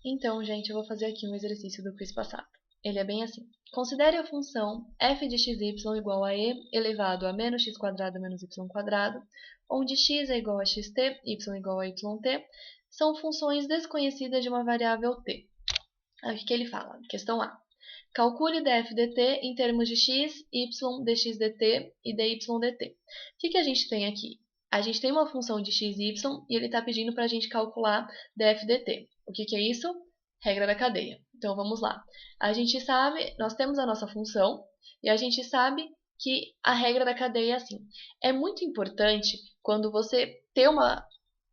Então, gente, eu vou fazer aqui um exercício do quiz passado. Ele é bem assim. Considere a função f de xy igual a e elevado a menos x quadrado menos y quadrado, onde x é igual a xt, y igual a yt, são funções desconhecidas de uma variável t. Aí o que ele fala? Questão A. Calcule df dt em termos de x, y, dx dt e dy dt. O que a gente tem aqui? A gente tem uma função de x e y e ele está pedindo para a gente calcular df dt. O que é isso? Regra da cadeia. Então vamos lá. A gente sabe, nós temos a nossa função e a gente sabe que a regra da cadeia é assim. É muito importante quando você tem uma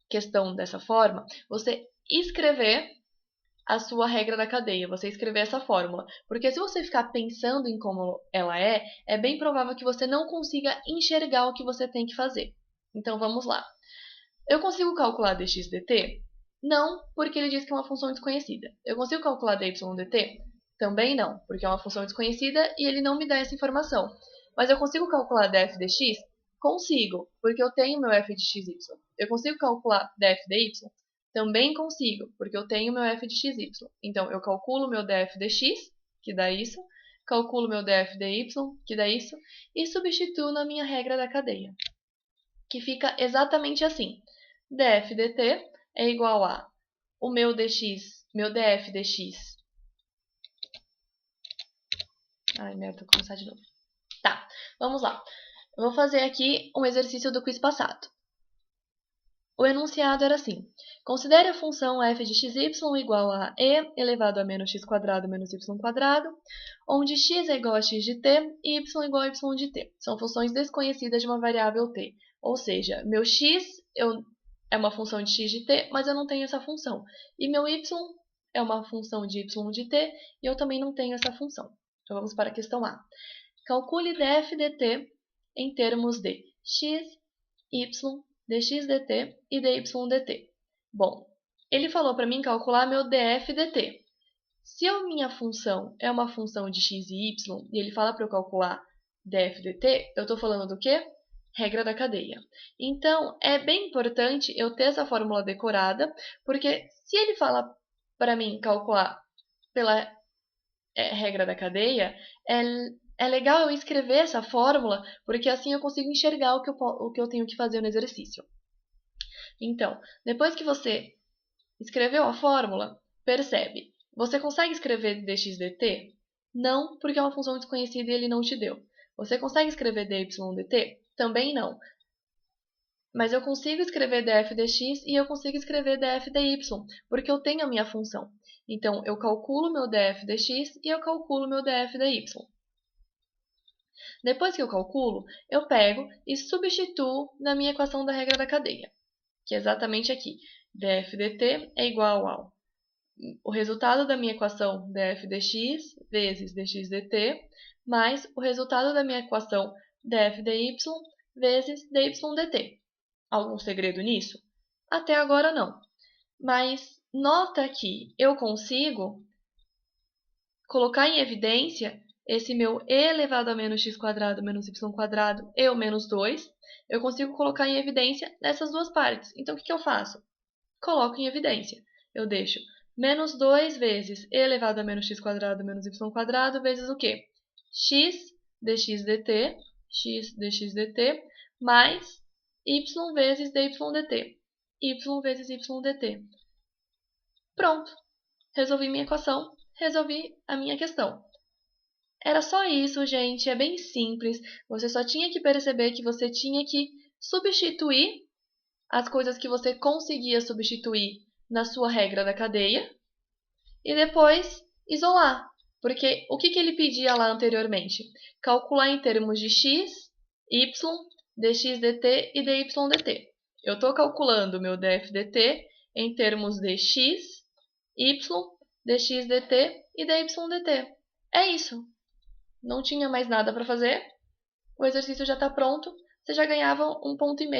questão dessa forma, você escrever a sua regra da cadeia, você escrever essa fórmula. Porque se você ficar pensando em como ela é bem provável que você não consiga enxergar o que você tem que fazer. Então vamos lá. Eu consigo calcular dx dt? Não, porque ele diz que é uma função desconhecida. Eu consigo calcular dy dt? Também não, porque é uma função desconhecida e ele não me dá essa informação. Mas eu consigo calcular df dx? Consigo, porque eu tenho meu f de xy. Eu consigo calcular df dy? Também consigo, porque eu tenho meu f de xy. Então, eu calculo meu df dx, que dá isso, calculo meu df dy, que dá isso, e substituo na minha regra da cadeia, que fica exatamente assim. Df dt é igual a o meu dx, meu df dx. Ai, merda, vou começar de novo. Tá, vamos lá. Eu vou fazer aqui um exercício do quiz passado. O enunciado era assim. Considere a função f de xy igual a e elevado a menos x quadrado menos y quadrado, onde x é igual a x de t e y igual a y de t. São funções desconhecidas de uma variável t. Ou seja, meu x é uma função de x de t, mas eu não tenho essa função. E meu y é uma função de y de t, e eu também não tenho essa função. Então vamos para a questão A. Calcule df dt em termos de x, y, dx dt e dy dt. Bom, ele falou para mim calcular meu df dt. Se a minha função é uma função de x e y, e ele fala para eu calcular df dt, eu estou falando do quê? Regra da cadeia. Então, é bem importante eu ter essa fórmula decorada, porque se ele fala para mim calcular pela regra da cadeia, é legal eu escrever essa fórmula, porque assim eu consigo enxergar o que eu tenho que fazer no exercício. Então, depois que você escreveu a fórmula, percebe. Você consegue escrever dx dt? Não, porque é uma função desconhecida e ele não te deu. Você consegue escrever dy dt? Também não. Mas eu consigo escrever df dx e eu consigo escrever df dy, porque eu tenho a minha função. Então, eu calculo meu df dx e eu calculo meu df dy. Depois que eu calculo, eu pego e substituo na minha equação da regra da cadeia, que é exatamente aqui. df dt é igual ao o resultado da minha equação df dx vezes dx dt, mais o resultado da minha equação df dy vezes dy dt. Algum segredo nisso? Até agora não. Mas nota que eu consigo colocar em evidência esse meu e elevado a menos x quadrado menos y quadrado e o menos 2, eu consigo colocar em evidência nessas duas partes. Então, o que eu faço? Coloco em evidência. Eu deixo menos 2 vezes e elevado a menos x quadrado menos y quadrado vezes o quê? X dx dt, mais y vezes dy dt. Y vezes y dt. Pronto. Resolvi minha equação, resolvi a minha questão. Era só isso, gente, é bem simples. Você só tinha que perceber que você tinha que substituir as coisas que você conseguia substituir na sua regra da cadeia e depois isolar. Porque o que ele pedia lá anteriormente? Calcular em termos de x, y, dx dt e dy dt. Eu estou calculando meu df dt em termos de x, y, dx dt e dy dt. É isso. Não tinha mais nada para fazer. O exercício já está pronto. Você já ganhava 1,5 ponto.